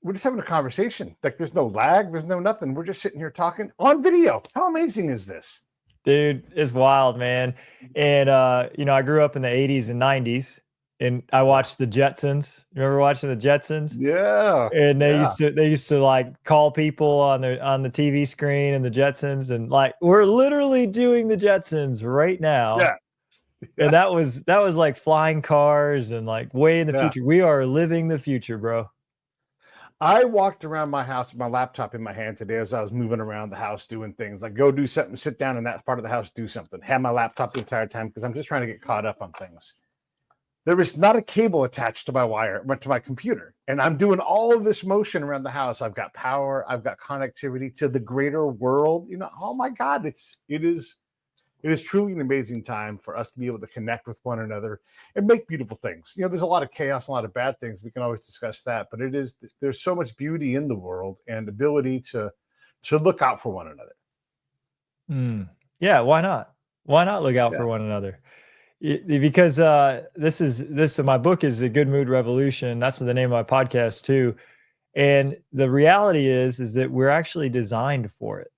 we're just having a conversation. Like there's no lag, there's no nothing. We're just sitting here talking on video. How amazing is this? Dude, it's wild, man. And I grew up in the 80s and 90s and I watched the Jetsons. Remember watching the Jetsons? Yeah. And they Yeah. used to like call people on the TV screen and the Jetsons, and like we're literally doing the Jetsons right now. Yeah. And that was like flying cars and like way in the Yeah. future. We are living the future, bro. I walked around my house with my laptop in my hand today as I was moving around the house doing things like go do something, sit down in that part of the house, do something. Have my laptop the entire time because I'm just trying to get caught up on things. There is not a cable attached to my wire, but to my computer. And I'm doing all of this motion around the house. I've got power, I've got connectivity to the greater world. Oh my God, it is truly an amazing time for us to be able to connect with one another and make beautiful things. There's a lot of chaos, a lot of bad things. We can always discuss that, but there's so much beauty in the world and ability to look out for one another. Yeah, why not? Why not look out for one another? Because my book is A Good Mood Revolution. That's the name of my podcast too. And the reality is that we're actually designed for it.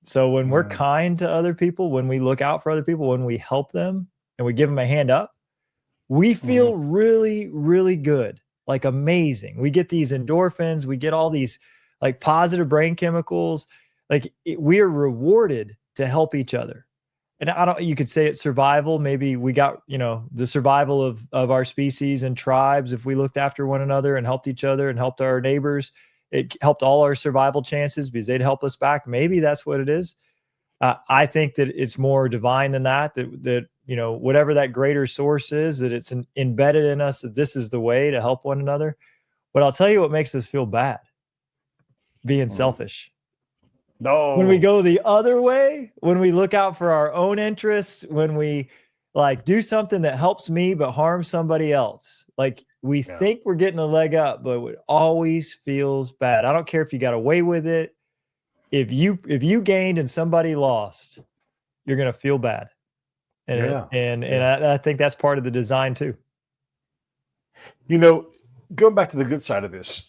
So when we're kind to other people, when we look out for other people, when we help them and we give them a hand up, we feel really, really good, like amazing. We get these endorphins, we get all these like positive brain chemicals. Like we are rewarded to help each other. And you could say it's survival. Maybe we got, the survival of our species and tribes. If we looked after one another and helped each other and helped our neighbors, it helped all our survival chances because they'd help us back. Maybe that's what it is. I think that it's more divine than that whatever that greater source is, that it's embedded in us, that this is the way to help one another. But I'll tell you what makes us feel bad: being selfish. No. When we go the other way, when we look out for our own interests, when we like do something that helps me but harms somebody else, like we think we're getting a leg up, but it always feels bad. I don't care if you got away with it. If you gained and somebody lost, you're going to feel bad. And I think that's part of the design too. Going back to the good side of this,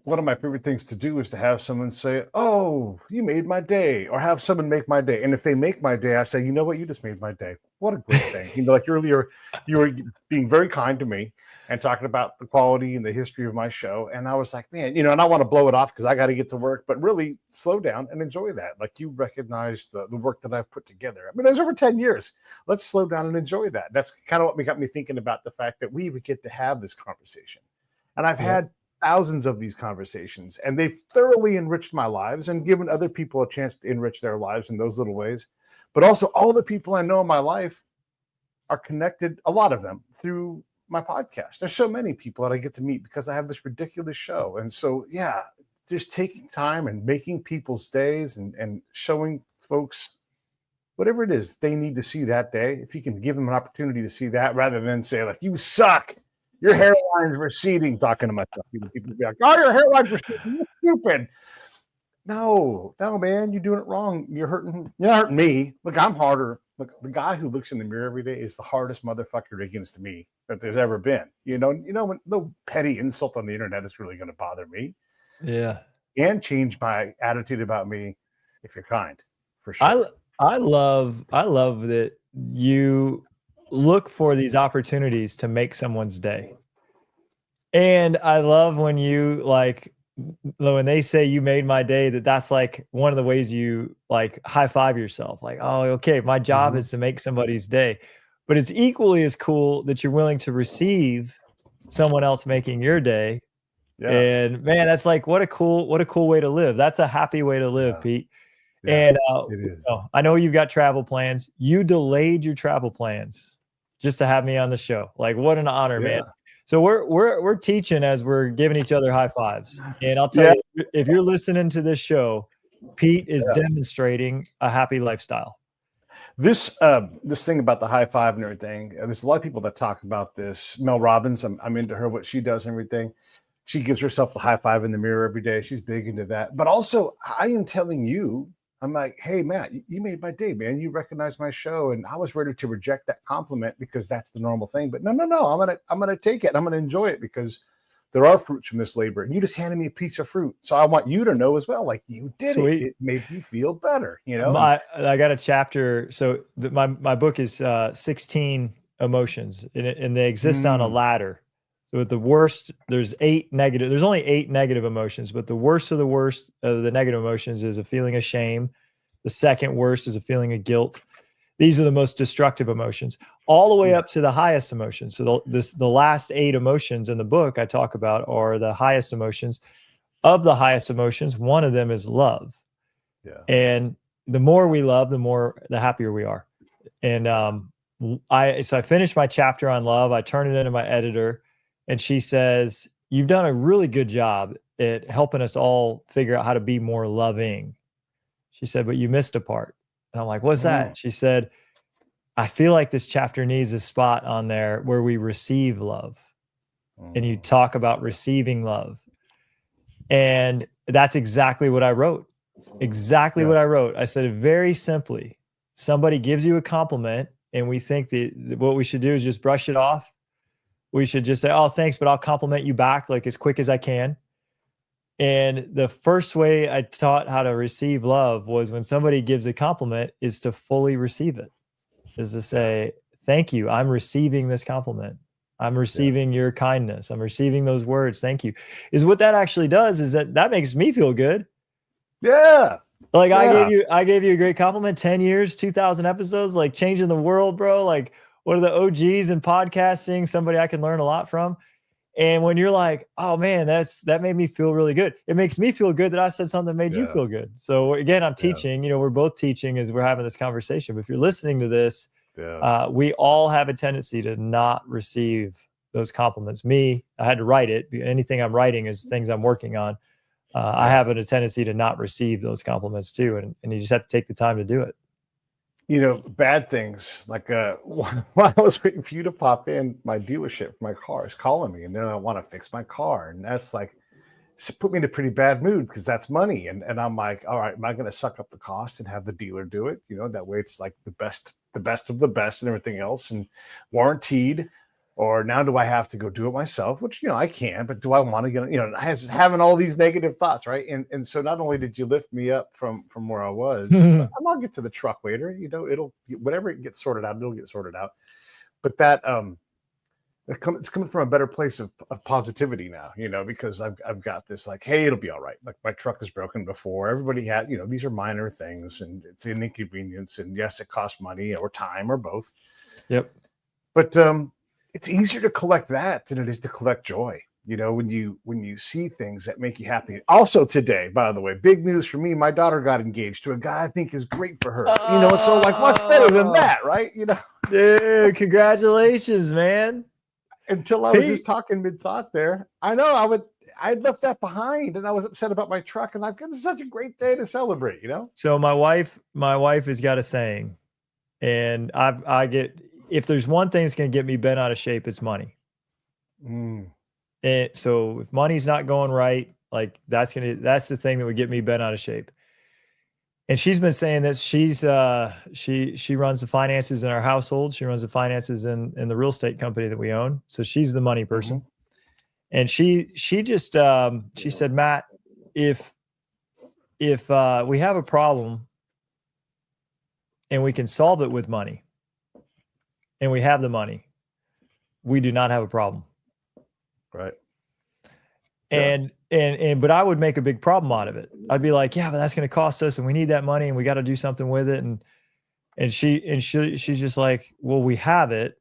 one of my favorite things to do is to have someone say, "Oh, you made my day," or have someone make my day. And if they make my day, I say, "You know what? You just made my day." What a great thing. Like earlier, you were being very kind to me and talking about the quality and the history of my show. And I was like, man, and I want to blow it off because I got to get to work, but really slow down and enjoy that. Like you recognize the work that I've put together. I mean, there's over 10 years. Let's slow down and enjoy that. That's kind of what got me thinking about the fact that we even get to have this conversation. And I've had thousands of these conversations, and they've thoroughly enriched my lives and given other people a chance to enrich their lives in those little ways. But also all the people I know in my life are connected, a lot of them, through my podcast. There's so many people that I get to meet because I have this ridiculous show. And so, just taking time and making people's days and showing folks whatever it is they need to see that day. If you can give them an opportunity to see that rather than say, like, you suck, your hairline's receding, talking to myself. People be like, "Oh, your hairline's receding, you're stupid." No, man, you're doing it wrong. You're hurting me. Look, I'm harder. Look, the guy who looks in the mirror every day is the hardest motherfucker against me that there's ever been. When no petty insult on the internet is really going to bother me. Yeah. And change my attitude about me if you're kind, for sure. I love that you look for these opportunities to make someone's day. And I love when when they say you made my day, that's like one of the ways you like high five yourself. Like, oh, okay, my job is to make somebody's day. But it's equally as cool that you're willing to receive someone else making your day. Yeah. And man, that's like, what a cool way to live. That's a happy way to live, Pete. Yeah, and it is. I know you've got travel plans. You delayed your travel plans just to have me on the show. Like, what an honor, man. So we're teaching as we're giving each other high fives. And I'll tell you, if you're listening to this show, Pete is demonstrating a happy lifestyle. This thing about the high five and everything, there's a lot of people that talk about this. Mel Robbins, I'm into her, what she does and everything. She gives herself the high five in the mirror every day. She's big into that. But also, I am telling you, I'm like, hey, Matt, you made my day, man. You recognized my show. And I was ready to reject that compliment because that's the normal thing. But no. I'm gonna take it. I'm gonna enjoy it because there are fruits from this labor, and you just handed me a piece of fruit. So I want you to know as well, like you did Sweet. it made me feel better, you know. I got a chapter. So my book is 16 emotions, and they exist on a ladder. So at the worst, there's only 8 negative emotions, but the worst of the worst of the negative emotions is a feeling of shame. The second worst is a feeling of guilt. These are the most destructive emotions, all the way up to the highest emotions. So the last 8 emotions in the book I talk about are the highest emotions. Of the highest emotions, one of them is love. Yeah. And the more we love, the happier we are. And I finished my chapter on love. I turned it into my editor, and she says, "You've done a really good job at helping us all figure out how to be more loving." She said, "But you missed a part." And I'm like, "What's that?" She said, "I feel like this chapter needs a spot on there where we receive love." And you talk about receiving love. And that's exactly what I wrote. Exactly what I wrote. I said it very simply. Somebody gives you a compliment, and we think that what we should do is just brush it off. We should just say, "Oh, thanks, but I'll compliment you back like as quick as I can." And the first way I taught how to receive love was when somebody gives a compliment is to fully receive it, is to say, "Thank you. I'm receiving this compliment. I'm receiving your kindness. I'm receiving those words. Thank you." Is what that actually does is that makes me feel good. Yeah. Like I gave you a great compliment, 10 years, 2,000 episodes, like changing the world, bro. Like one of the OGs in podcasting, somebody I can learn a lot from. And when you're like, "Oh man, that made me feel really good." It makes me feel good that I said something that made you feel good. So again, I'm teaching, we're both teaching as we're having this conversation. But if you're listening to this, we all have a tendency to not receive those compliments. Me, I had to write it. Anything I'm writing is things I'm working on. I have a tendency to not receive those compliments too. And you just have to take the time to do it. Bad things like while I was waiting for you to pop in, my dealership, my car is calling me, and then I want to fix my car, and that's like, it put me in a pretty bad mood because that's money, and I'm like, all right, am I going to suck up the cost and have the dealer do it? That way it's like the best of the best and everything else, and warranted. Or now do I have to go do it myself? Which, I can, but do I want to get, I was having all these negative thoughts, right? And so not only did you lift me up from where I was, I'll get to the truck later, it'll, whatever it gets sorted out, it'll get sorted out. But that, it's coming from a better place of positivity now, because I've got this like, hey, it'll be all right. Like my truck is broken before. Everybody had, these are minor things, and it's an inconvenience, and yes, it costs money or time or both. Yep. But, it's easier to collect that than it is to collect joy. When you see things that make you happy. Also today, by the way, big news for me, my daughter got engaged to a guy I think is great for her. So like, what's better than that, right? Dude, congratulations, man. Until I was just talking mid-thought there. I know I'd left that behind, and I was upset about my truck, and I've got such a great day to celebrate, So my wife has got a saying, and I get, if there's one thing that's going to get me bent out of shape, it's money. And so if money's not going right, like that's the thing that would get me bent out of shape. And she's been saying that she runs the finances in our household. She runs the finances in the real estate company that we own. So she's the money person. And she just she said, "Matt, if we have a problem and we can solve it with money, and we have the money, we do not have a problem." Right. And but I would make a big problem out of it. I'd be like, "Yeah, but that's going to cost us, and we need that money, and we got to do something with it." And she's just like, "Well, we have it."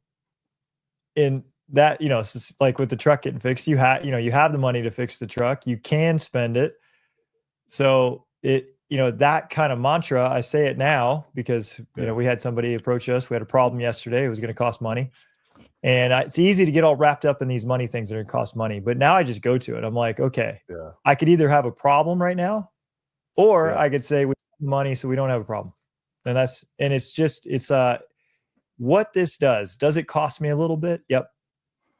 And that, it's just like with the truck getting fixed, you have the money to fix the truck. You can spend it. So that kind of mantra, I say it now because, we had somebody approach us. We had a problem yesterday. It was going to cost money. And it's easy to get all wrapped up in these money things that are going to cost money. But now I just go to it. I'm like, okay, I could either have a problem right now, or I could say we have money, so we don't have a problem. And it's what this does. Does it cost me a little bit? Yep.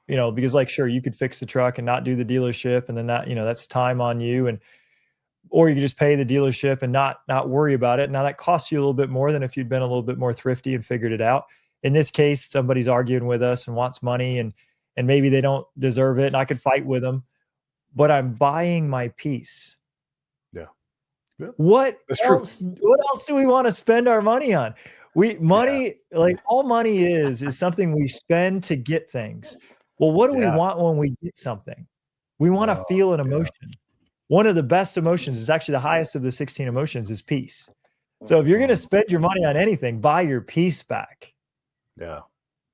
Because like, sure, you could fix the truck and not do the dealership, and then that's time on you. Or you could just pay the dealership and not worry about it. Now that costs you a little bit more than if you'd been a little bit more thrifty and figured it out. In this case, somebody's arguing with us and wants money, and maybe they don't deserve it, and I could fight with them. but I'm buying my peace. Yeah. What That's true. what else do we want to spend our money on? Like all money is something we spend to get things. Well, what do we want when we get something? We want to feel an emotion. One of the best emotions is actually the highest of the 16 emotions is peace. So if you're going to spend your money on anything, buy your peace back. Yeah.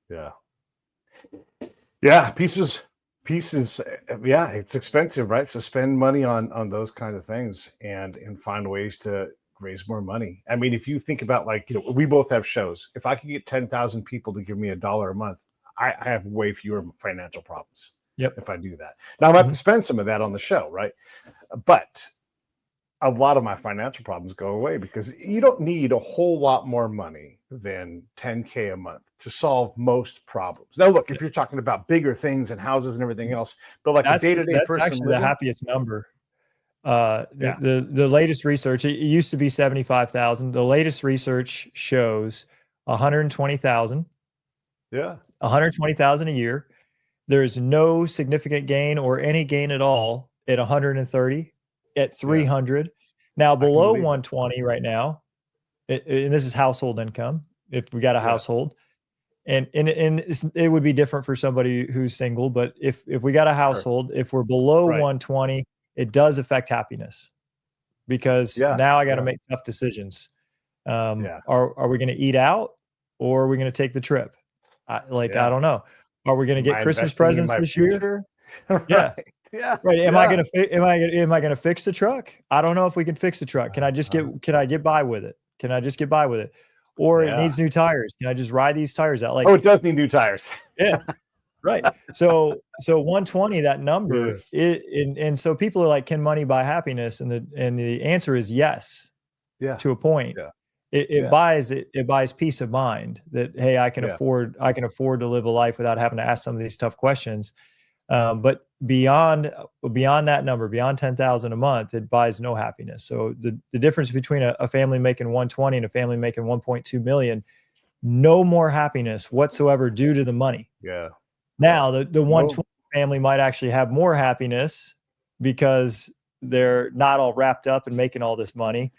Yeah. Peace is, it's expensive, right? So spend money on those kind of things and find ways to raise more money. I mean, if you think about, like, we both have shows. If I could get 10,000 people to give me $1 a month, I have way fewer financial problems. Yep. If I do that. Now I have to spend some of that on the show, right? But a lot of my financial problems go away because you don't need a whole lot more money than $10K a month to solve most problems. Now, look, if you're talking about bigger things and houses and everything else, but like a day-to-day person, that's actually the happiest number. Yeah. The latest research, it used to be 75,000. The latest research shows 120,000. Yeah. 120,000 a year. There's no significant gain or any gain at all at 130, at 300. Now below 120 right now, and this is household income. If we got a household, and it would be different for somebody who's single, but if we got a household, if we're below 120, it does affect happiness because now I got to make tough decisions. Are we going to eat out or are we going to take the trip? I don't know. Are we going to get Christmas presents this year? Yeah. Right. Am I going to fix the truck? I don't know if we can fix the truck. Can I get by with it? Can I just get by with it? Or it needs new tires. Can I just ride these tires out? Like, it does need new tires. Yeah. Right. So 120, that number, and so people are like, can money buy happiness? And the answer is yes. Yeah. To a point. Yeah. It buys peace of mind that, hey, I can afford to live a life without having to ask some of these tough questions. But beyond that number, beyond 10,000 a month, it buys no happiness. So the difference between a family making 120 and a family making 1.2 million, no more happiness whatsoever due to the money. Yeah. Now the 120 family might actually have more happiness because they're not all wrapped up in making all this money.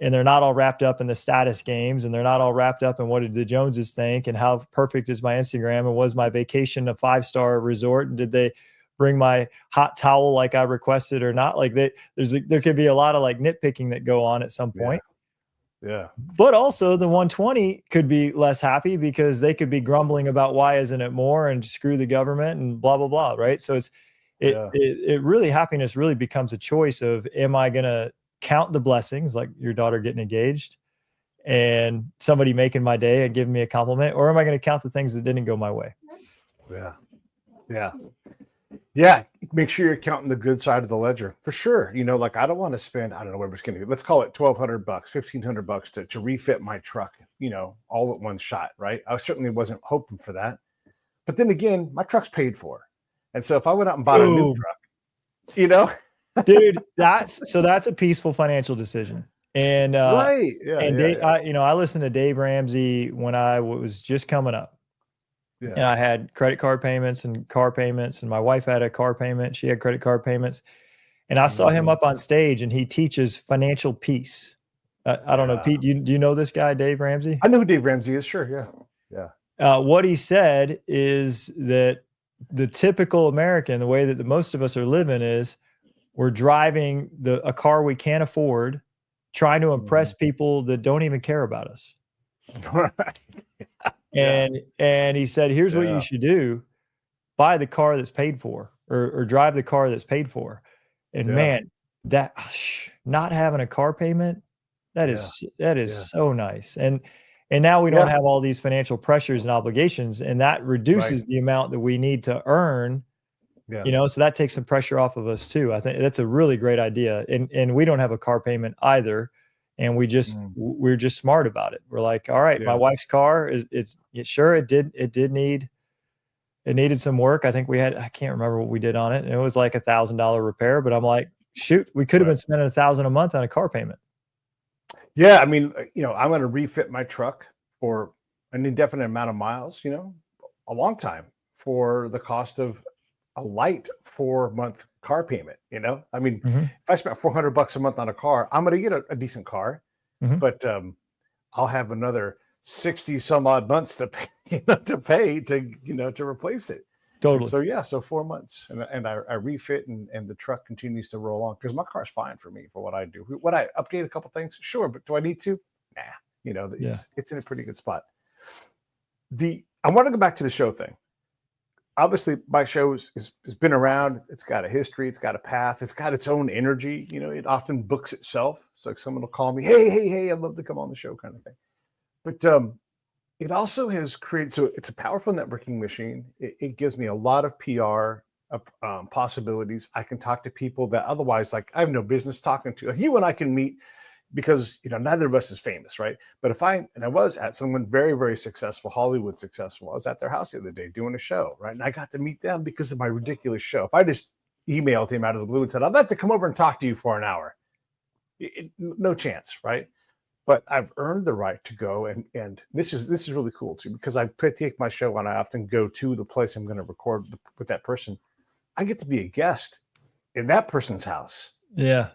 And they're not all wrapped up in the status games, and they're not all wrapped up in what did the Joneses think and how perfect is my Instagram and was my vacation a 5-star resort and did they bring my hot towel like I requested or not? Like there could be a lot of like nitpicking that go on at some point. Yeah. But also the 120 could be less happy because they could be grumbling about why isn't it more and screw the government and blah blah blah. Right. So it really, happiness really becomes a choice of, am I gonna count the blessings, like your daughter getting engaged and somebody making my day and giving me a compliment, or am I going to count the things that didn't go my way? Yeah. Make sure you're counting the good side of the ledger for sure. Like I don't want to spend, I don't know where it's going to, let's call it $1,200, $1,500 to refit my truck, all at one shot. Right. I certainly wasn't hoping for that, but then again, my truck's paid for. And so if I went out and bought a new truck, dude, that's a peaceful financial decision. And I listened to Dave Ramsey when I was just coming up. Yeah. And I had credit card payments and car payments, and my wife had a car payment. She had credit card payments. And I saw him up on stage and he teaches financial peace. I don't know, Pete, do you know this guy, Dave Ramsey? I know who Dave Ramsey is. Sure. Yeah. What he said is that the typical American, the way that most of us are living is, we're driving a car we can't afford, trying to impress people that don't even care about us. And he said, here's what you should do: buy the car that's paid for, or drive the car that's paid for. And man, that not having a car payment, that is so nice. And now we don't have all these financial pressures and obligations, and that reduces the amount that we need to earn. So that takes some pressure off of us too. I think that's a really great idea. And we don't have a car payment either. And we're just smart about it. We're like, all right, my wife's car it needed some work. I think I can't remember what we did on it. And it was like $1,000 repair, but I'm like, shoot, we could have been spending $1,000 a month on a car payment. Yeah. I mean, I'm going to refit my truck for an indefinite amount of miles, a long time, for the cost of a light 4-month car payment. I mean, Mhm. if I spent $400 a month on a car, I'm going to get a decent car, Mhm. but I'll have another 60 some odd months to pay, to replace it. And Totally. so, yeah, so 4 months, and I refit, and the truck continues to roll on because my car's fine for me for what I do. Would I update a couple things? Sure, but do I need to? Nah. Yeah. It's in a pretty good spot. I want to go back to the show thing. Obviously, my show has been around. It's got a history. It's got a path. It's got its own energy. It often books itself. It's like someone will call me, hey, I'd love to come on the show, kind of thing. But it also has created, so it's a powerful networking machine. It gives me a lot of PR possibilities. I can talk to people that otherwise, like, I have no business talking to. Like, you and I can meet because neither of us is famous, right? But I was at someone very, very successful, Hollywood successful. I was at their house the other day doing a show, right? And I got to meet them because of my ridiculous show. If I just emailed him out of the blue and said, I'd like to come over and talk to you for an hour, no chance, right? But I've earned the right to go, and this is really cool too, because I take my show and I often go to the place I'm going to record with that person. I get to be a guest in that person's house. Yeah.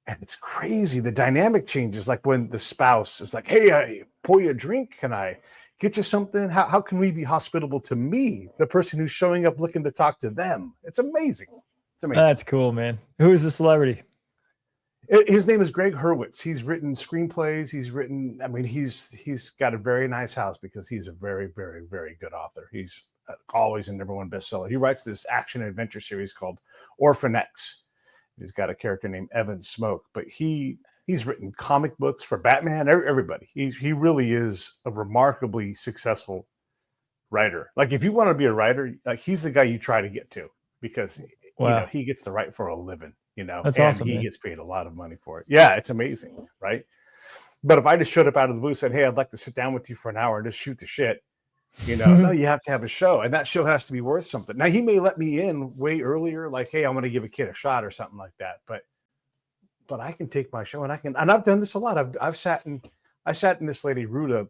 And it's crazy. The dynamic changes. Like when the spouse is like, hey, I pour you a drink. Can I get you something? How can we be hospitable to me, the person who's showing up looking to talk to them? It's amazing. It's amazing. That's cool, man. Who is the celebrity? His name is Greg Hurwitz. He's written screenplays. He's got a very nice house because he's a very, very, very good author. He's always a #1 bestseller. He writes this action adventure series called Orphan X. He's got a character named Evan Smoke, but he's written comic books for Batman, everybody. He really is a remarkably successful writer. Like, if you want to be a writer, like, he's the guy you try to get to, because Wow. he gets to write for a living, That's and awesome, he man. gets paid a lot of money for it. Yeah, it's amazing, right? But if I just showed up out of the blue and said, hey, I'd like to sit down with you for an hour and just shoot the shit, no, you have to have a show, and that show has to be worth something. Now, he may let me in way earlier, like, hey, I'm going to give a kid a shot or something like that. But I can take my show, and I've done this a lot. I sat in this lady, Ruta.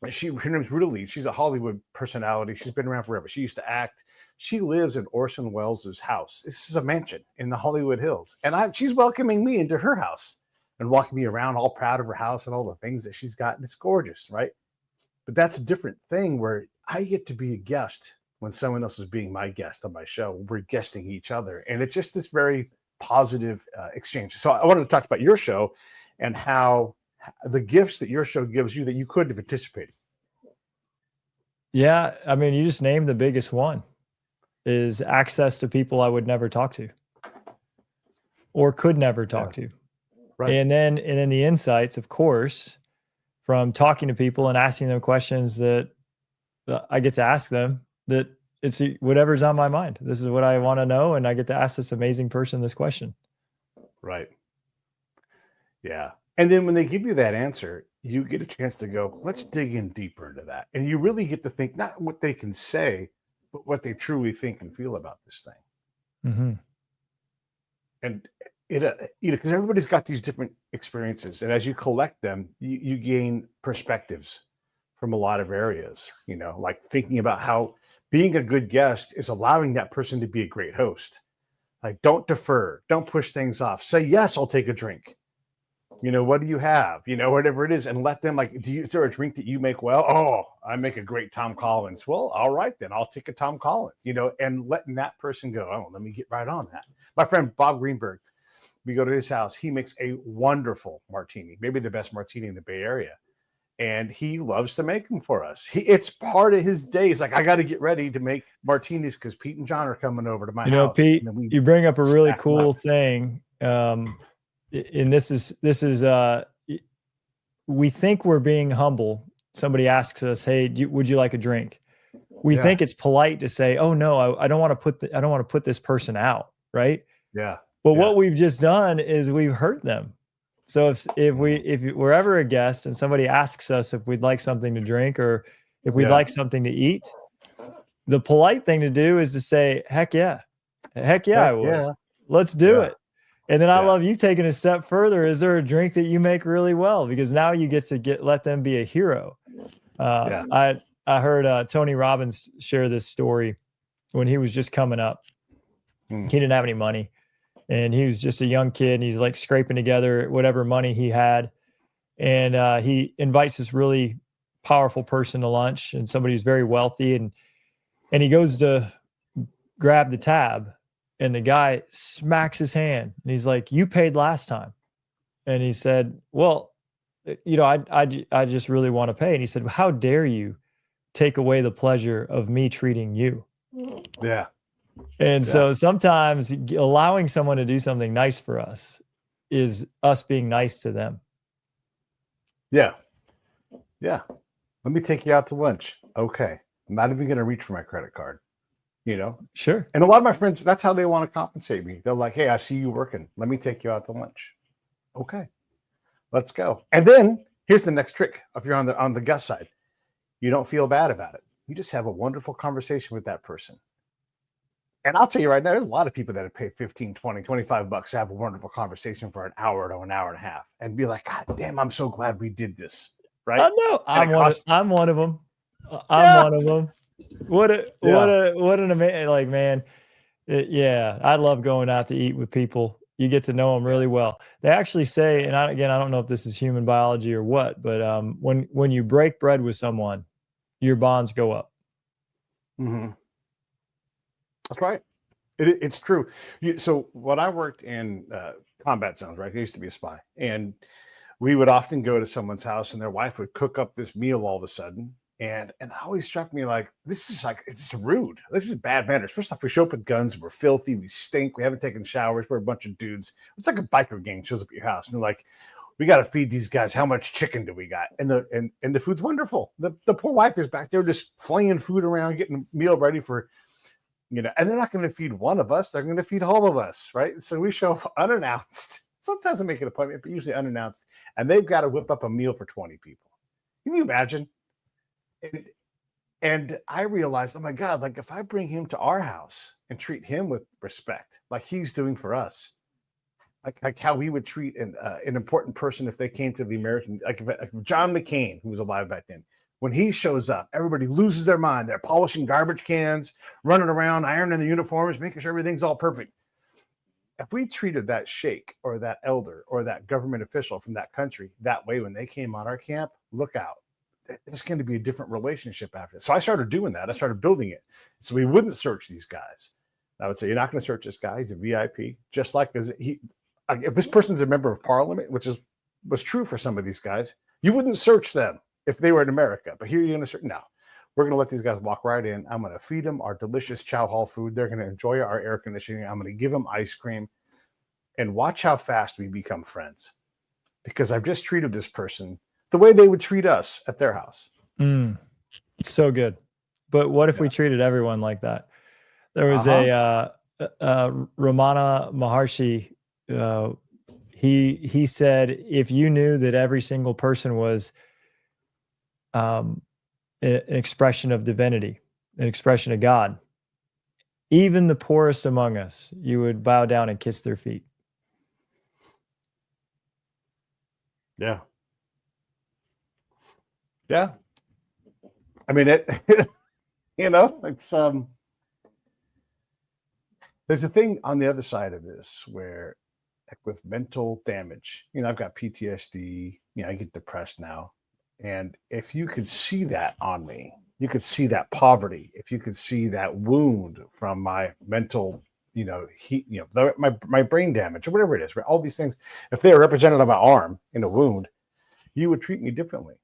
Her name's Ruta Lee. She's a Hollywood personality. She's been around forever. She used to act. She lives in Orson Welles' house. This is a mansion in the Hollywood Hills, and she's welcoming me into her house and walking me around, all proud of her house and all the things that she's got. And it's gorgeous, right? But that's a different thing, where I get to be a guest when someone else is being my guest on my show. We're guesting each other, and it's just this very positive exchange. So I wanted to talk about your show and how the gifts that your show gives you that you couldn't have anticipated. Yeah, I mean, you just named the biggest one, is access to people I would never talk to or could never talk to. Right. And then the insights, of course, from talking to people and asking them questions that I get to ask them, that it's whatever's on my mind. This is what I want to know, and I get to ask this amazing person this question. Right. Yeah. And then when they give you that answer, you get a chance to go, let's dig in deeper into that. And you really get to think not what they can say, but what they truly think and feel about this thing. Mm-hmm. And because everybody's got these different experiences, and as you collect them, you gain perspectives from a lot of areas. Like thinking about how being a good guest is allowing that person to be a great host. Like, don't defer, don't push things off. Say yes, I'll take a drink. What do you have? Whatever it is, and let them, like, is there a drink that you make well? Oh, I make a great Tom Collins. Well, all right, then I'll take a Tom Collins, and letting that person go, oh, let me get right on that. My friend Bob Greenberg, we go to his house. He makes a wonderful martini, maybe the best martini in the Bay Area. And he loves to make them for us. It's part of his day. He's like, I got to get ready to make martinis because Pete and John are coming over to my house. Pete, you bring up a really cool thing. And this is we think we're being humble. Somebody asks us, hey, would you like a drink? We think it's polite to say, oh no, I don't want to put this person out. Right. Yeah. But what we've just done is we've hurt them. So if we're ever a guest and somebody asks us if we'd like something to drink or if we'd like something to eat, the polite thing to do is to say, heck yeah, I would. Yeah. Let's do it. And then I love you taking a step further. Is there a drink that you make really well? Because now you get to let them be a hero. I heard Tony Robbins share this story when he was just coming up. Hmm. He didn't have any money, and he was just a young kid, and he's like scraping together whatever money he had. And he invites this really powerful person to lunch, and somebody who's very wealthy, and he goes to grab the tab, and the guy smacks his hand, and he's like, "You paid last time." And he said, "Well, I just really want to pay." And he said, "How dare you take away the pleasure of me treating you?" Yeah. And so sometimes allowing someone to do something nice for us is us being nice to them. Yeah. Yeah. Let me take you out to lunch. Okay. I'm not even going to reach for my credit card, Sure. And a lot of my friends, that's how they want to compensate me. They're like, "Hey, I see you working. Let me take you out to lunch." Okay. Let's go. And then here's the next trick. If you're on the guest side, you don't feel bad about it. You just have a wonderful conversation with that person. And I'll tell you right now, there's a lot of people that have paid 15, 20, 25 bucks to have a wonderful conversation for an hour to an hour and a half and be like, "God damn, I'm so glad we did this." Right? I know. I'm one of them. Yeah. One of them. What an amazing, like, man. Yeah. I love going out to eat with people. You get to know them really well. They actually say, and I don't know if this is human biology or what, but when you break bread with someone, your bonds go up. Mm-hmm. That's right. It's true. So when I worked in combat zones, right? I used to be a spy, and we would often go to someone's house, and their wife would cook up this meal all of a sudden, and it always struck me like, this is like, it's rude. This is bad manners. First off, we show up with guns, we're filthy, we stink, we haven't taken showers, we're a bunch of dudes. It's like a biker gang shows up at your house, and they're like, "We got to feed these guys. How much chicken do we got?" And the food's wonderful. The poor wife is back there just flinging food around, getting a meal ready for. And they're not going to feed one of us. They're going to feed all of us, right? So we show up unannounced. Sometimes I make an appointment, but usually unannounced. And they've got to whip up a meal for 20 people. Can you imagine? And I realized, oh my God, like if I bring him to our house and treat him with respect, like he's doing for us, like how we would treat an important person if they came to the American, like if John McCain, who was alive back then, when he shows up, everybody loses their mind. They're polishing garbage cans, running around, ironing the uniforms, making sure everything's all perfect. If we treated that sheikh or that elder or that government official from that country that way when they came on our camp, look out. There's going to be a different relationship after this. So I started doing that. I started building it. So we wouldn't search these guys. I would say, you're not going to search this guy. He's a VIP. Just like if this person's a member of parliament, which was true for some of these guys, you wouldn't search them if they were in America. But here you're going to search. No, we're going to let these guys walk right in. I'm going to feed them our delicious chow hall food. They're going to enjoy our air conditioning. I'm going to give them ice cream. And watch how fast we become friends. Because I've just treated this person the way they would treat us at their house. So good. But what if we treated everyone like that? There was a Ramana Maharshi. He said, if you knew that every single person was an expression of divinity, an expression of God, even the poorest among us, you would bow down and kiss their feet. Yeah. Yeah. I mean, it's there's a thing on the other side of this where, like with mental damage, I've got PTSD, I get depressed now. And if you could see that on me, you could see that poverty, if you could see that wound from my mental, my brain damage or whatever it is, right? All these things, if they are represented on my arm in a wound, you would treat me differently.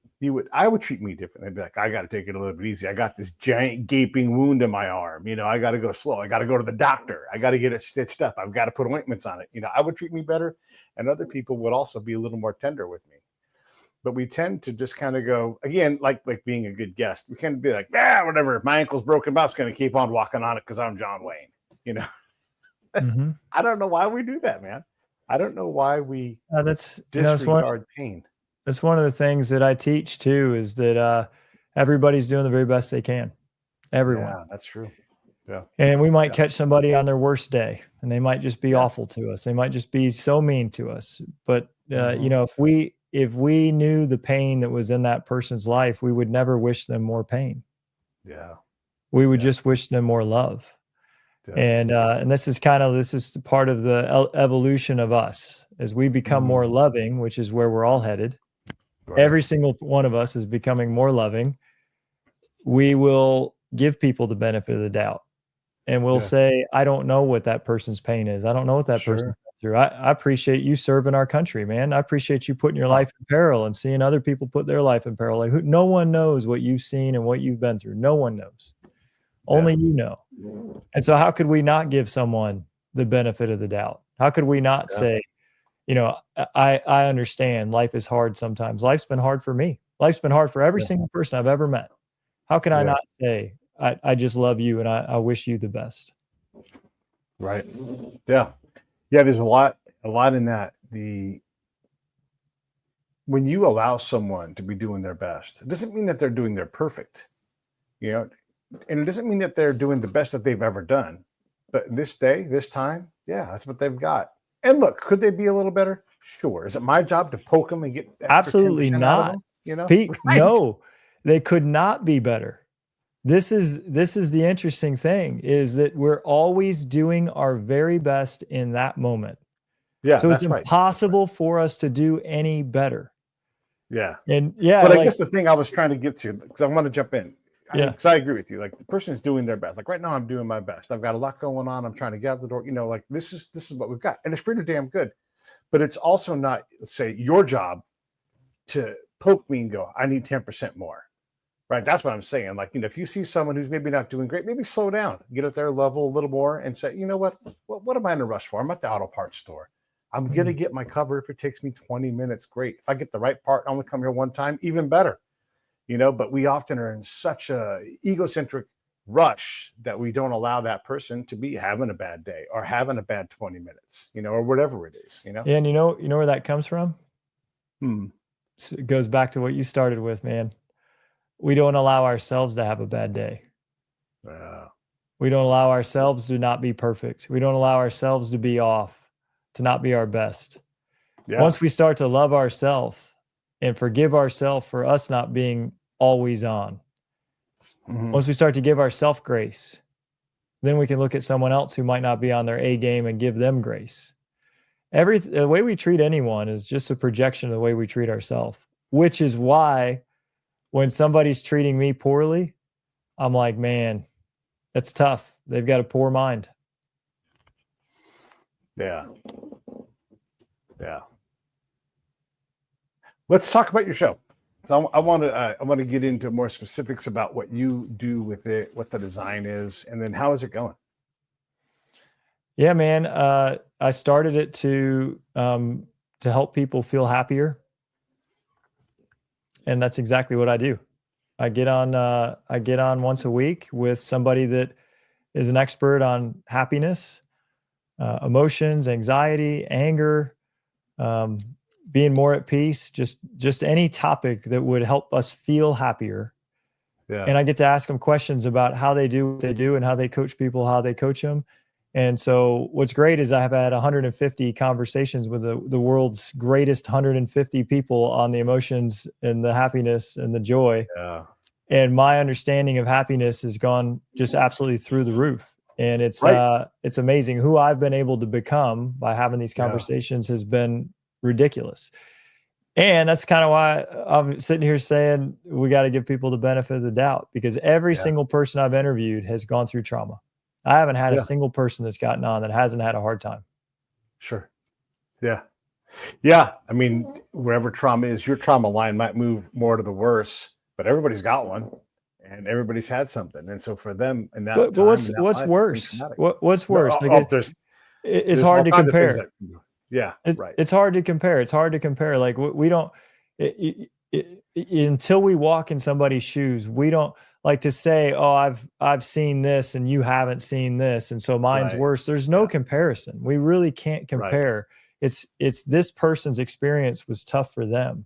I would treat me differently. I'd be like, I got to take it a little bit easy. I got this giant gaping wound in my arm. I got to go slow. I got to go to the doctor. I got to get it stitched up. I've got to put ointments on it. I would treat me better, and other people would also be a little more tender with me. But we tend to just kind of go, again, like being a good guest. We can be like, whatever. If my ankle's broken, I'm just going to keep on walking on it because I'm John Wayne. Mm-hmm. I don't know why we do that, man. I don't know why we disregard pain. That's one of the things that I teach too, is that everybody's doing the very best they can. Everyone. Yeah, that's true. Yeah. And we might catch somebody on their worst day, and they might just be awful to us. They might just be so mean to us. But if we knew the pain that was in that person's life, we would never wish them more pain. Yeah. We would just wish them more love. And this is part of the evolution of us as we become more loving, which is where we're all headed. Right. Every single one of us is becoming more loving. We will give people the benefit of the doubt, and we'll say, I don't know what that person's pain is. I don't know what that person's through. I appreciate you serving our country, man. I appreciate you putting your life in peril and seeing other people put their life in peril. Like, no one knows what you've seen and what you've been through. No one knows. Only you know. And so how could we not give someone the benefit of the doubt? How could we not say, I understand life is hard sometimes. Life's been hard for me. Life's been hard for every single person I've ever met. How can I not say, I just love you and I wish you the best? Right. Yeah. Yeah. There's a lot in that. When you allow someone to be doing their best, it doesn't mean that they're doing their perfect, and it doesn't mean that they're doing the best that they've ever done. But this day, this time, that's what they've got. And look, could they be a little better? Sure. Is it my job to poke them and get absolutely not? Pete, right. No, they could not be better. This is the interesting thing, is that we're always doing our very best in that moment. Yeah. So it's impossible for us to do any better. Yeah. And but I guess the thing I was trying to get to, because I want to jump in. Because I agree with you. Like, the person is doing their best. Like, right now I'm doing my best. I've got a lot going on. I'm trying to get out the door. Like, this is what we've got. And it's pretty damn good. But it's also not, say, your job to poke me and go, I need 10% more. Right? That's what I'm saying. Like, if you see someone who's maybe not doing great, maybe slow down, get at their level a little more and say, you know what am I in a rush for? I'm at the auto parts store. I'm going to get my cover. If it takes me 20 minutes, great. If I get the right part, I only come here one time, even better. But we often are in such a egocentric rush that we don't allow that person to be having a bad day or having a bad 20 minutes, or whatever it is, Yeah, and you know where that comes from? It goes back to what you started with, man. We don't allow ourselves to have a bad day. We don't allow ourselves to not be perfect. We don't allow ourselves to be off, to not be our best. Yeah. Once we start to love ourselves and forgive ourselves for us not being always on, once we start to give ourselves grace, then we can look at someone else who might not be on their A game and give them grace. The way we treat anyone is just a projection of the way we treat ourselves, which is why when somebody's treating me poorly, I'm like, man, that's tough. They've got a poor mind. Yeah. Let's talk about your show. So I want to get into more specifics about what you do with it, what the design is, and then how is it going? Yeah, man. I started it to help people feel happier, and that's exactly what I do. I get on once a week with somebody that is an expert on happiness, emotions, anxiety, anger, being more at peace, just any topic that would help us feel happier. Yeah. And I get to ask them questions about how they do what they do and how they coach people, how they coach them. And so what's great is I have had 150 conversations with the world's greatest 150 people on the emotions and the happiness and the joy. Yeah. And my understanding of happiness has gone just absolutely through the roof. And it's amazing who I've been able to become by having these conversations has been ridiculous. And that's kind of why I'm sitting here saying we got to give people the benefit of the doubt, because every single person I've interviewed has gone through trauma. I haven't had a single person that's gotten on that hasn't had a hard time. Sure. Yeah. Yeah. I mean, wherever trauma is, your trauma line might move more to the worse, but everybody's got one and everybody's had something. And so for them, and that, but what's worse? What's worse? It's hard to compare. It's hard to compare. It's hard to compare. Like we don't, until we walk in somebody's shoes, we don't like to say, oh, I've seen this and you haven't seen this. And so mine's worse. There's no comparison. We really can't compare. Right. It's this person's experience was tough for them.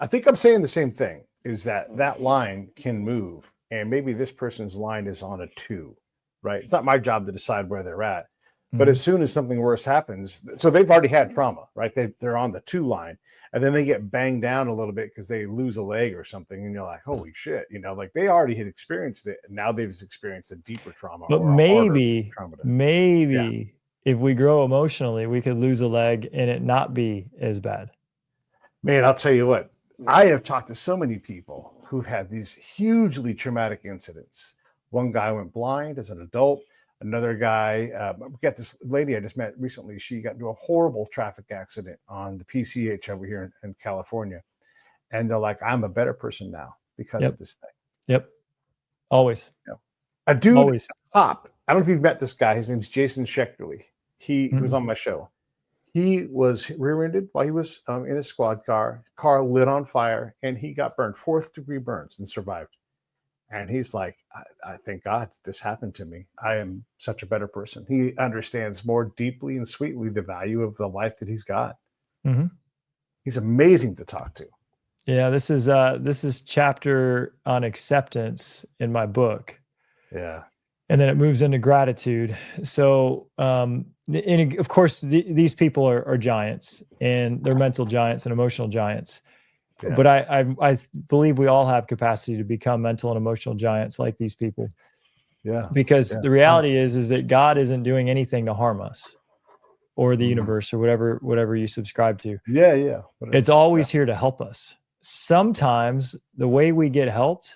I think I'm saying the same thing, is that line can move, and maybe this person's line is on a 2, right? It's not my job to decide where they're at, But as soon as something worse happens, so they've already had trauma, right? They're on the 2 line, and then they get banged down a little bit because they lose a leg or something, and you're like, holy shit, like they already had experienced it, and now they've experienced a deeper trauma But or a harder maybe, trauma. maybe if we grow emotionally, we could lose a leg and it not be as bad. Man, I'll tell you what, I have talked to so many people who've had these hugely traumatic incidents. One guy went blind as an adult. Another guy, we got this lady I just met recently. She got into a horrible traffic accident on the PCH over here in California. And they're like, I'm a better person now because of this thing. Yep. Always. A dude, Always. Pop. I don't know if you've met this guy. His name's Jason Schechterly. He was on my show. He was rear-ended while he was in a squad car. Car lit on fire, and he got burned, 4th-degree burns, and survived. And he's like, I thank God this happened to me. I am such a better person. He understands more deeply and sweetly the value of the life that he's got. He's amazing to talk to. Yeah, this is chapter on acceptance in my book. Yeah. And then it moves into gratitude. So, and of course, these people are giants, and they're mental giants and emotional giants. Yeah. But I believe we all have capacity to become mental and emotional giants like these people. Yeah. Because the reality is that God isn't doing anything to harm us or the universe or whatever you subscribe to. Yeah, yeah. It's always here to help us. Sometimes the way we get helped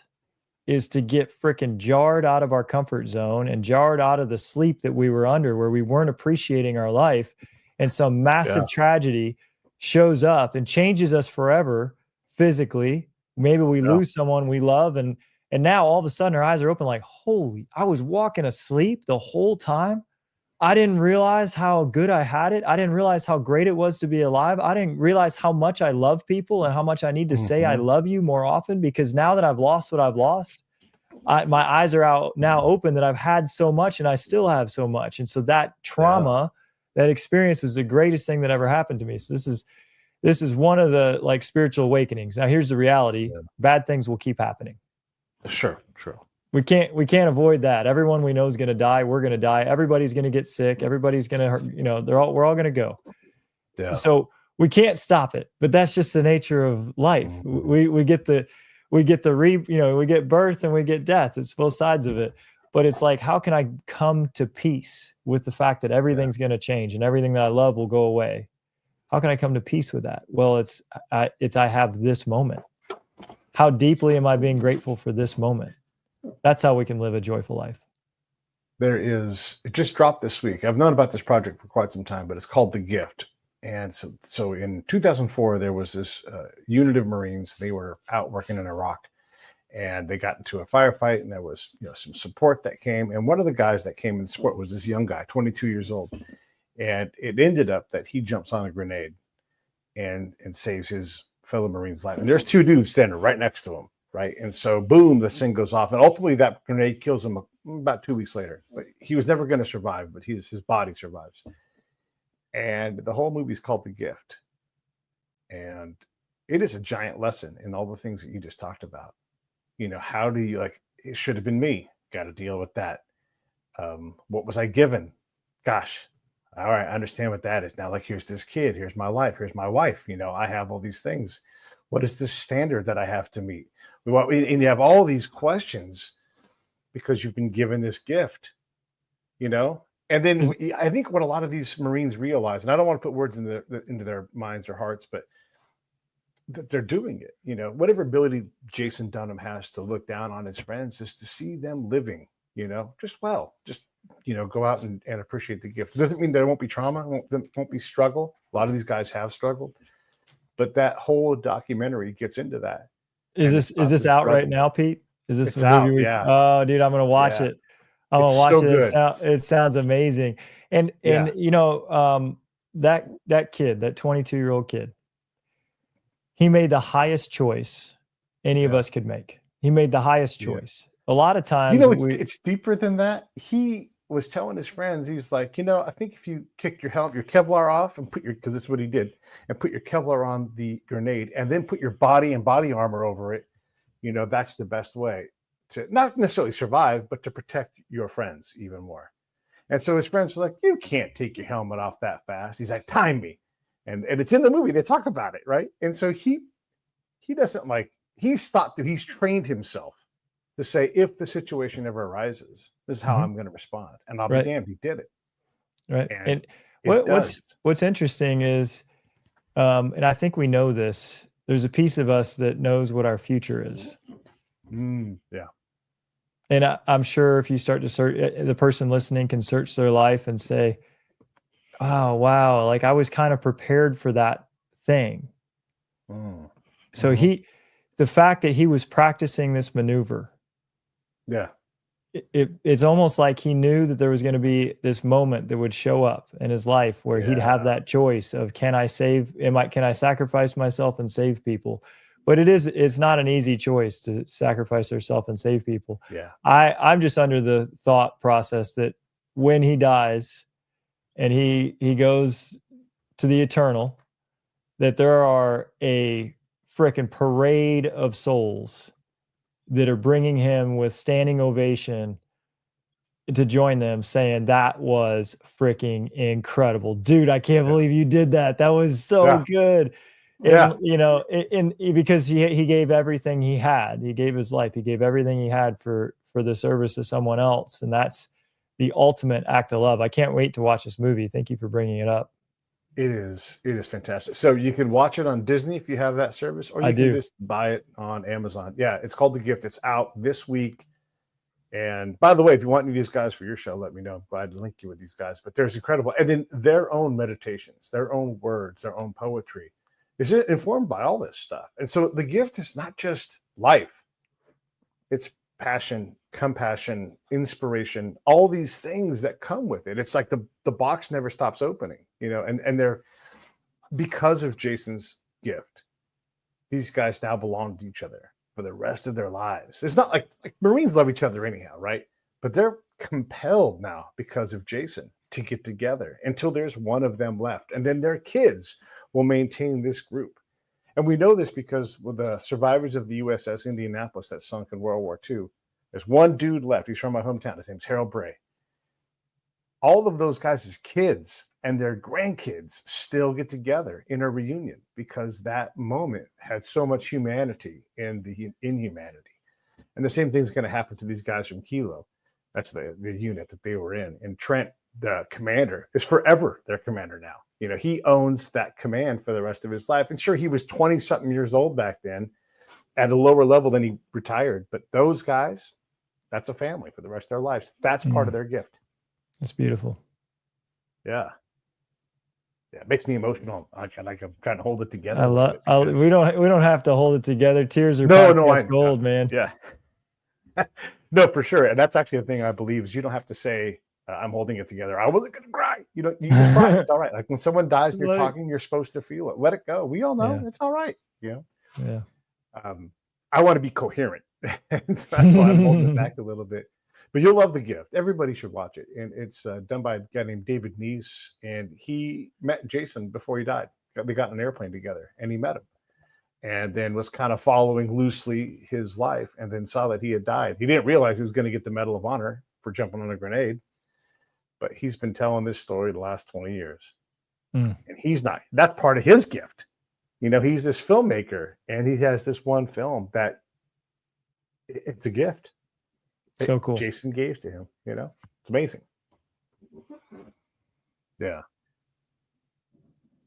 is to get freaking jarred out of our comfort zone and jarred out of the sleep that we were under, where we weren't appreciating our life, and some massive tragedy shows up and changes us forever physically. Maybe we lose someone we love, and now all of a sudden our eyes are open like, holy, I was walking asleep the whole time. I didn't realize how good I had it. I didn't realize how great it was to be alive. I didn't realize how much I love people and how much I need to say I love you more often, because now that I've lost what I've lost, my eyes are out now open that I've had so much and I still have so much. And so that trauma, that experience was the greatest thing that ever happened to me. So this is one of the like spiritual awakenings. Now here's the reality. Bad things will keep happening. Sure. We can't avoid that. Everyone we know is going to die. We're going to die. Everybody's going to get sick. Everybody's going to, we're all going to go. Yeah. So we can't stop it, but that's just the nature of life. We get we get birth and we get death. It's both sides of it. But it's like, how can I come to peace with the fact that everything's going to change and everything that I love will go away? How can I come to peace with that? Well, I have this moment. How deeply am I being grateful for this moment? That's how we can live a joyful life. It just dropped this week. I've known about this project for quite some time, but it's called The Gift. And so in 2004, there was this unit of Marines. They were out working in Iraq, and they got into a firefight, and there was some support that came. And one of the guys that came in support was this young guy, 22 years old. And it ended up that he jumps on a grenade and saves his fellow Marine's life. And there's 2 dudes standing right next to him. Right. And so, boom, this thing goes off. And ultimately, that grenade kills him about 2 weeks later. But he was never going to survive, but his body survives. And the whole movie is called The Gift. And it is a giant lesson in all the things that you just talked about. How do you, it should have been me. Got to deal with that. What was I given? Gosh. All right. I understand what that is. Now, here's this kid. Here's my life. Here's my wife. I have all these things. What is the standard that I have to meet? And you have all these questions because you've been given this gift, And then I think what a lot of these Marines realize, and I don't want to put words into their minds or hearts, but that they're doing it. Whatever ability Jason Dunham has to look down on his friends is to see them living, just go out and appreciate the gift. It doesn't mean there won't be trauma, won't be struggle. A lot of these guys have struggled, but that whole documentary gets into that. Is this out right now, Pete? Is this it's out? Yeah. Oh, dude, I'm gonna watch it. I'm gonna watch it. It sounds amazing. And that kid, that 22-year-old kid, he made the highest choice any of us could make. He made the highest choice. A lot of times, it's deeper than that. He was telling his friends, he's like, I think if you kick your Kevlar off and because that's what he did, and put your Kevlar on the grenade and then put your body and body armor over it, that's the best way to not necessarily survive, but to protect your friends even more. And so his friends were like, you can't take your helmet off that fast. He's like, time me. And it's in the movie. They talk about it, right? And so he doesn't like, he's trained himself to say, if the situation ever arises, this is how I'm going to respond. And I'll be damned, he did it. Right. And what's interesting is, and I think we know this, there's a piece of us that knows what our future is. Yeah. And I'm sure if you start to search, the person listening can search their life and say, oh, wow, like I was kind of prepared for that thing. So the fact that he was practicing this maneuver. Yeah. It's almost like he knew that there was going to be this moment that would show up in his life where he'd have that choice of, can I sacrifice myself and save people? But it's not an easy choice to sacrifice yourself and save people. Yeah. I'm just under the thought process that when he dies and he goes to the eternal, that there are a freaking parade of souls that are bringing him with standing ovation to join them, saying that was freaking incredible. Dude, I can't believe you did that. That was so good. And, because he gave everything he had. He gave his life. He gave everything he had for the service of someone else. And that's the ultimate act of love. I can't wait to watch this movie. Thank you for bringing it up. It is fantastic. So you can watch it on Disney if you have that service, or you can just buy it on Amazon. Yeah, it's called The Gift. It's out this week. And by the way, if you want any of these guys for your show, let me know. I'm glad to link you with these guys. But there's incredible, and then their own meditations, their own words, their own poetry is informed by all this stuff. And so The Gift is not just life. It's passion, compassion, inspiration, all these things that come with it. It's like the box never stops opening, and they're, because of Jason's gift, these guys now belong to each other for the rest of their lives. It's not like Marines love each other anyhow, right? But they're compelled now because of Jason to get together until there's one of them left. And then their kids will maintain this group. And we know this because with the survivors of the USS Indianapolis that sunk in World War II, there's one dude left. He's from my hometown. His name's Harold Bray. All of those guys' kids and their grandkids still get together in a reunion because that moment had so much humanity in the inhumanity. And the same thing's going to happen to these guys from Kilo. That's the unit that they were in. And Trent, the commander, is forever their commander now. He owns that command for the rest of his life. And sure, he was 20-something years old back then at a lower level than he retired. But those guys, that's a family for the rest of their lives. That's part of their gift. That's beautiful. Yeah. Yeah, it makes me emotional. I'm trying to hold it together. We don't have to hold it together. Tears are gold, man. Yeah. No, for sure. And that's actually the thing I believe is you don't have to say, I'm holding it together. I wasn't going to cry. You just cry. It's all right. Like when someone dies and you're talking, you're supposed to feel it. Let it go. We all know it's all right. Yeah. I want to be coherent. And so that's why I'm holding it back a little bit. But you'll love The Gift. Everybody should watch it. And it's done by a guy named David Neese. And he met Jason before he died. They got in an airplane together and he met him. And then was kind of following loosely his life and then saw that he had died. He didn't realize he was going to get the Medal of Honor for jumping on a grenade. But he's been telling this story the last 20 years. And that's part of his gift. He's this filmmaker and he has this one film that it's a gift. So cool. Jason gave to him, it's amazing. Yeah.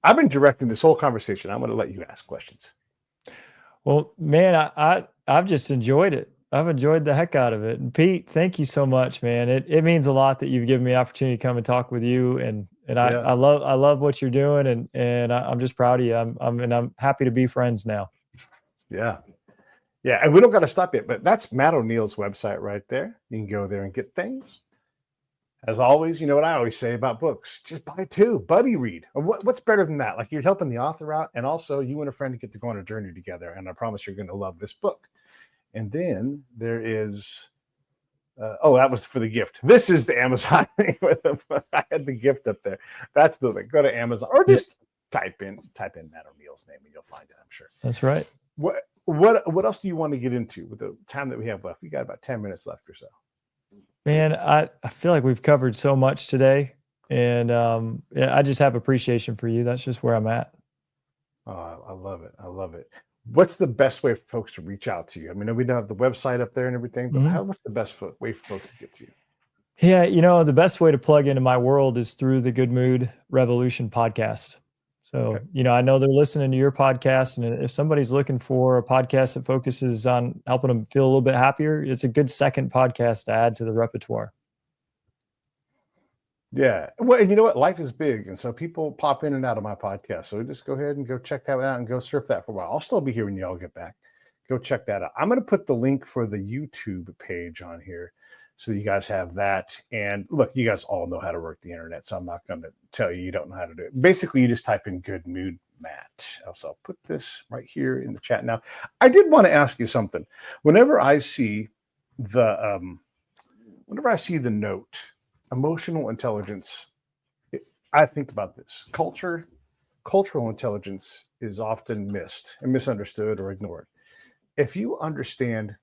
I've been directing this whole conversation. I'm going to let you ask questions. Well, man, I've just enjoyed it. I've enjoyed the heck out of it. And Pete, thank you so much, man. It means a lot that you've given me the opportunity to come and talk with you. And I love what you're doing. And I'm just proud of you. I'm happy to be friends now. Yeah. Yeah. And we don't got to stop it, but that's Matt O'Neill's website right there. You can go there and get things. As always, you know what I always say about books, just buy two, buddy read. What's better than that? Like you're helping the author out and also you and a friend get to go on a journey together. And I promise you're going to love this book. And then there is, that was for The Gift. This is the Amazon. I had The Gift up there. That's the link. Go to Amazon or just type in Matt O'Neill's name and you'll find it, I'm sure. That's right. What else do you want to get into with the time that we have left? We got about 10 minutes left or so. Man, I feel like we've covered so much today, and yeah, I just have appreciation for you. That's just where I'm at. Oh, I love it. I love it. What's the best way for folks to reach out to you? I mean, we don't have the website up there and everything, but Mhm. what's the best way for folks to get to you? Yeah, the best way to plug into my world is through the Good Mood Revolution podcast. So, Okay. I know they're listening to your podcast, and if somebody's looking for a podcast that focuses on helping them feel a little bit happier, it's a good second podcast to add to the repertoire. Yeah. Well, and you know what? Life is big. And so people pop in and out of my podcast. So just go ahead and go check that out and go surf that for a while. I'll still be here when y'all get back. Go check that out. I'm going to put the link for the YouTube page on here so you guys have that. And look, you guys all know how to work the internet. So I'm not going to tell you don't know how to do it. Basically, you just type in Good Mood Matt. So I'll put this right here in the chat now. I did want to ask you something. Whenever I see the note, emotional intelligence, I think about this. Cultural intelligence is often missed and misunderstood or ignored. If you understand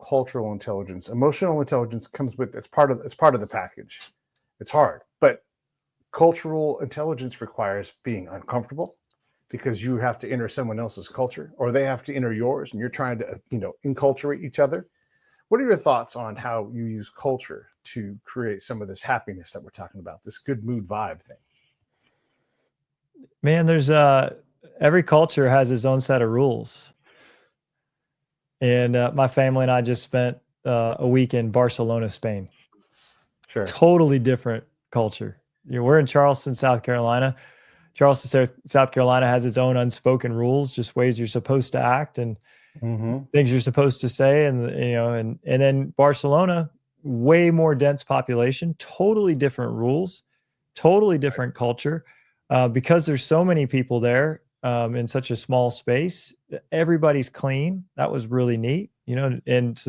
cultural intelligence, emotional intelligence comes with it's part of the package. It's hard, but cultural intelligence requires being uncomfortable because you have to enter someone else's culture or they have to enter yours and you're trying to, enculturate each other. What are your thoughts on how you use culture to create some of this happiness that we're talking about, this good mood vibe thing? Man, there's every culture has its own set of rules. And my family and I just spent a week in Barcelona, Spain. Sure. Totally different culture. We're in Charleston, South Carolina. Charleston, South Carolina has its own unspoken rules, just ways you're supposed to act and things you're supposed to say. And, and then Barcelona, way more dense population, totally different rules, totally different culture. Because there's so many people there in such a small space, everybody's clean. That was really neat, and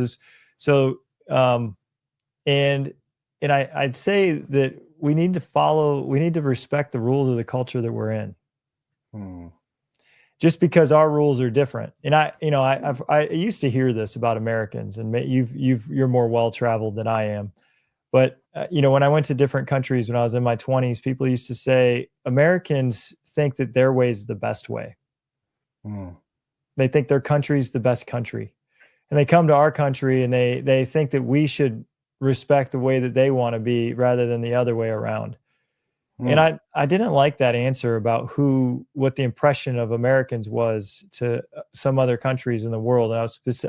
and I'd say that we need to respect the rules of the culture that we're in. Just because our rules are different. And I used to hear this about Americans, and you're more well-traveled than I am. But, when I went to different countries when I was in my 20s, people used to say Americans think that their way is the best way. They think their country's the best country. And they come to our country and they think that we should respect the way that they want to be rather than the other way around. And I didn't like that answer about what the impression of Americans was to some other countries in the world. And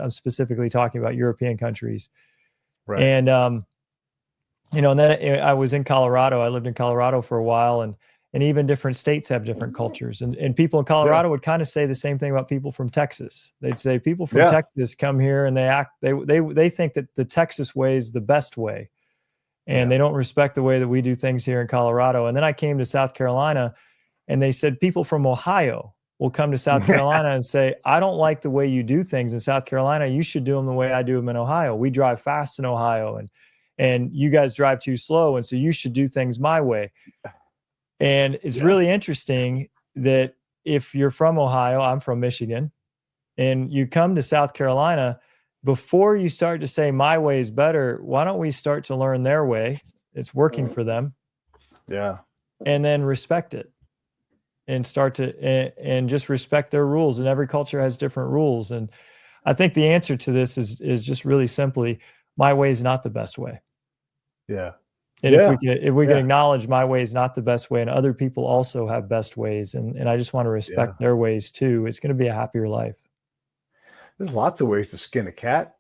I'm specifically talking about European countries. Right. And, and then I was in Colorado. I lived in Colorado for a while, and even different states have different cultures. And people in Colorado would kind of say the same thing about people from Texas. They'd say people from Texas come here and they think that the Texas way is the best way. And they don't respect the way that we do things here in Colorado. And then I came to South Carolina, and they said people from Ohio will come to South Carolina and say, I don't like the way you do things in South Carolina. You should do them the way I do them in Ohio. We drive fast in Ohio, and you guys drive too slow. And so you should do things my way. And it's really interesting that if you're from Ohio, I'm from Michigan, and you come to South Carolina, before you start to say my way is better, why don't we start to learn their way? It's working for them. Yeah. And then respect it and start to, and just respect their rules. And every culture has different rules. And I think the answer to this is just really simply, my way is not the best way. Yeah. And if we can acknowledge my way is not the best way, and other people also have best ways, and I just want to respect their ways too, it's going to be a happier life. There's lots of ways to skin a cat.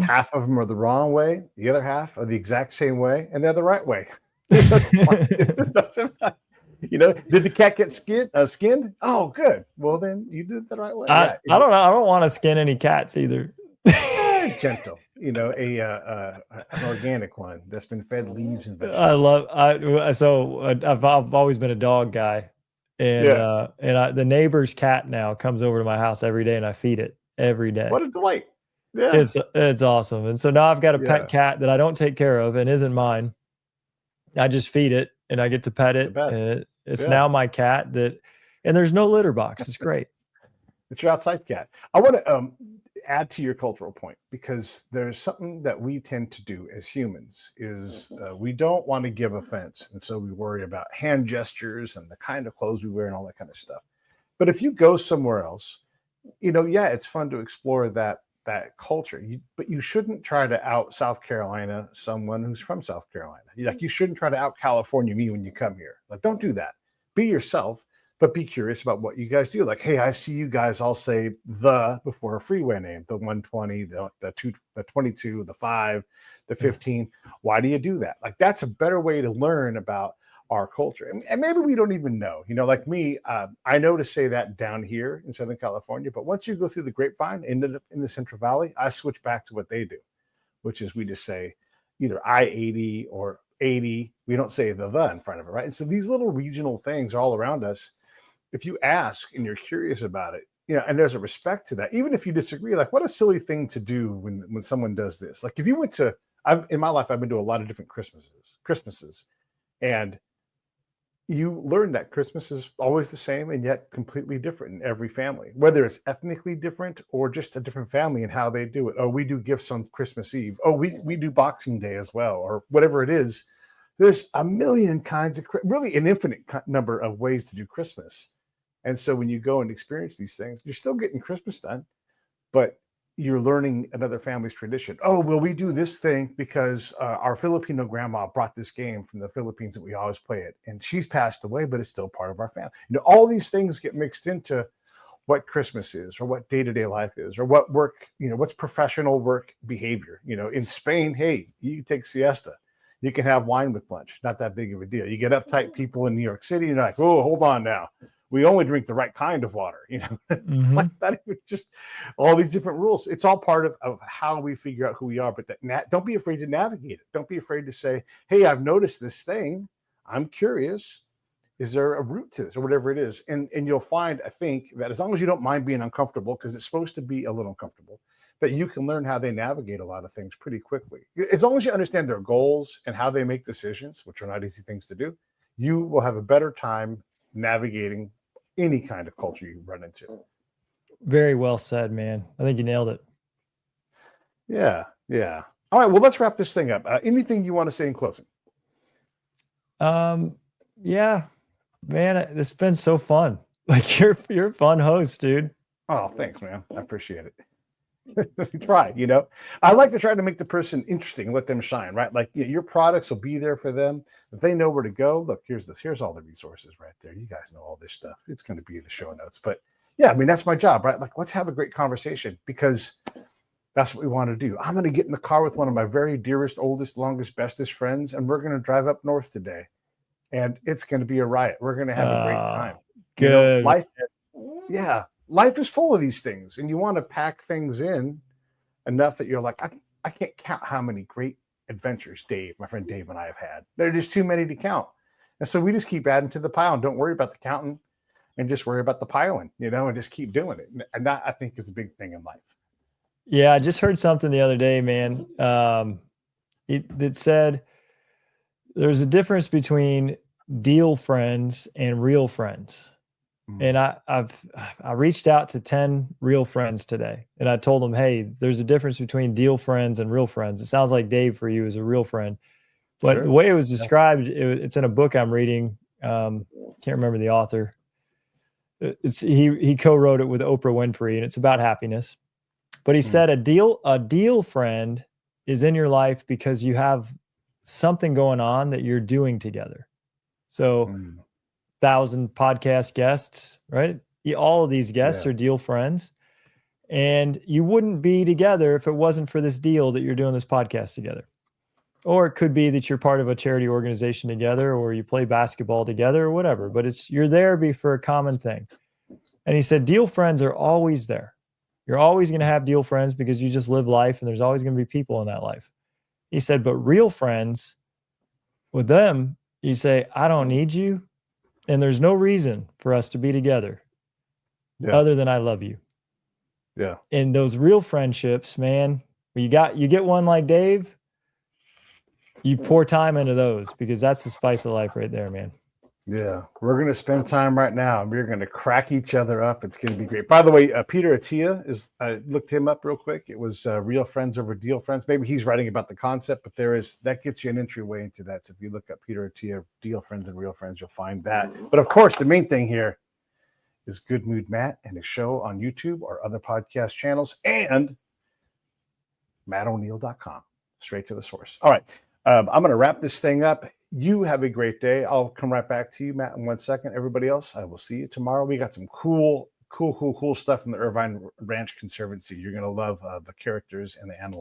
Half of them are the wrong way. The other half are the exact same way, and they're the right way. Did the cat get skinned? Oh, good. Well, then you did it the right way. I don't know. I don't want to skin any cats either. Gentle, an organic one that's been fed leaves and vegetables. I've always been a dog guy, and the neighbor's cat now comes over to my house every day, and I feed it every day. What a delight! Yeah, it's awesome. And so now I've got a pet cat that I don't take care of and isn't mine. I just feed it, and I get to pet it. And it's now my cat and there's no litter box. It's great. It's your outside cat. I want to add to your cultural point, because there's something that we tend to do as humans is we don't want to give offense, and so we worry about hand gestures and the kind of clothes we wear and all that kind of stuff. But if you go somewhere else, yeah, it's fun to explore that culture. But you shouldn't try to out South Carolina someone who's from South Carolina. Like, you shouldn't try to out California me when you come here. Like, don't do that. Be yourself, but be curious about what you guys do. Like, hey, I see you guys all say the before a freeway name, the 120, the 22, the 5, the 15. Why do you do that? Like, that's a better way to learn about our culture. And maybe we don't even know, like me, I know to say that down here in Southern California, but once you go through the grapevine in the Central Valley, I switch back to what they do, which is we just say either I-80 or 80. We don't say the in front of it, right? And so these little regional things are all around us. If you ask and you're curious about it, and there's a respect to that, even if you disagree, like, what a silly thing to do when someone does this. Like, if you went to, in my life, I've been to a lot of different Christmases, and you learn that Christmas is always the same and yet completely different in every family, whether it's ethnically different or just a different family and how they do it. Oh, we do gifts on Christmas Eve. Oh, we do Boxing Day as well, or whatever it is. There's a million kinds of, really an infinite number of ways to do Christmas. And so when you go and experience these things, you're still getting Christmas done, but you're learning another family's tradition. Oh, well, we do this thing because our Filipino grandma brought this game from the Philippines that we always play it. And she's passed away, but it's still part of our family. All these things get mixed into what Christmas is, or what day-to-day life is, or what work, what's professional work behavior. In Spain, hey, you take siesta. You can have wine with lunch. Not that big of a deal. You get uptight people in New York City, and you're like, oh, hold on now. We only drink the right kind of water, Mm-hmm. like that. Just all these different rules. It's all part of how we figure out who we are. But don't be afraid to navigate it. Don't be afraid to say, hey, I've noticed this thing. I'm curious. Is there a root to this, or whatever it is? And you'll find, I think, that as long as you don't mind being uncomfortable, because it's supposed to be a little uncomfortable, that you can learn how they navigate a lot of things pretty quickly. As long as you understand their goals and how they make decisions, which are not easy things to do, you will have a better time navigating any kind of culture you run into. Very well said, man. I think you nailed it. Yeah. All right. Well, let's wrap this thing up. Anything you want to say in closing? Yeah, man, it's been so fun. Like, you're a fun host, dude. Oh, thanks, man. I appreciate it. Try, I like to try to make the person interesting, let them shine, right? Like, your products will be there for them. If they know where to go, look, here's all the resources right there. You guys know all this stuff. It's going to be in the show notes. But yeah, I mean, that's my job, right? Like, let's have a great conversation, because that's what we want to do. I'm going to get in the car with one of my very dearest, oldest, longest, bestest friends, and we're going to drive up north today. And it's going to be a riot. We're going to have a great time. Good. Life is full of these things, and you want to pack things in enough that you're like, I can't count how many great adventures my friend Dave and I have had. They're just too many to count. And so we just keep adding to the pile, and don't worry about the counting, and just worry about the piling, and just keep doing it. And that, I think, is a big thing in life. Yeah, I just heard something the other day, man. It said there's a difference between deal friends and real friends. And I reached out to 10 real friends today, and I told them, hey, there's a difference between deal friends and real friends. It sounds like Dave for you is a real friend, but Sure. The way it was described, it's in a book I'm reading. Can't remember the author. He co-wrote it with Oprah Winfrey, and it's about happiness. But he said a deal friend is in your life because you have something going on that you're doing together. So 1,000 podcast guests, right? All of these guests are deal friends, and you wouldn't be together if it wasn't for this deal that you're doing this podcast together. Or it could be that you're part of a charity organization together, or you play basketball together, or whatever, but you're there for a common thing. And he said, deal friends are always there. You're always going to have deal friends because you just live life, and there's always going to be people in that life. He said, but real friends, with them, you say, I don't need you. And there's no reason for us to be together other than I love you. Yeah. And those real friendships, man, you get one like Dave, you pour time into those, because that's the spice of life right there, man. Yeah, we're going to spend time right now and we're going to crack each other up. It's going to be great. By the way, Peter Attia is, I looked him up real quick. It was Real Friends Over Deal Friends. Maybe he's writing about the concept, but that gets you an entryway into that. So if you look up Peter Attia, Deal Friends and Real Friends, you'll find that. But of course, the main thing here is Good Mood Matt and his show on YouTube or other podcast channels and matto'neill.com. Straight to the source. All right. I'm going to wrap this thing up. You have a great day. I'll come right back to you, Matt, in 1 second. Everybody else, I will see you tomorrow. We got some cool stuff from the Irvine Ranch Conservancy. You're going to love the characters and the animals.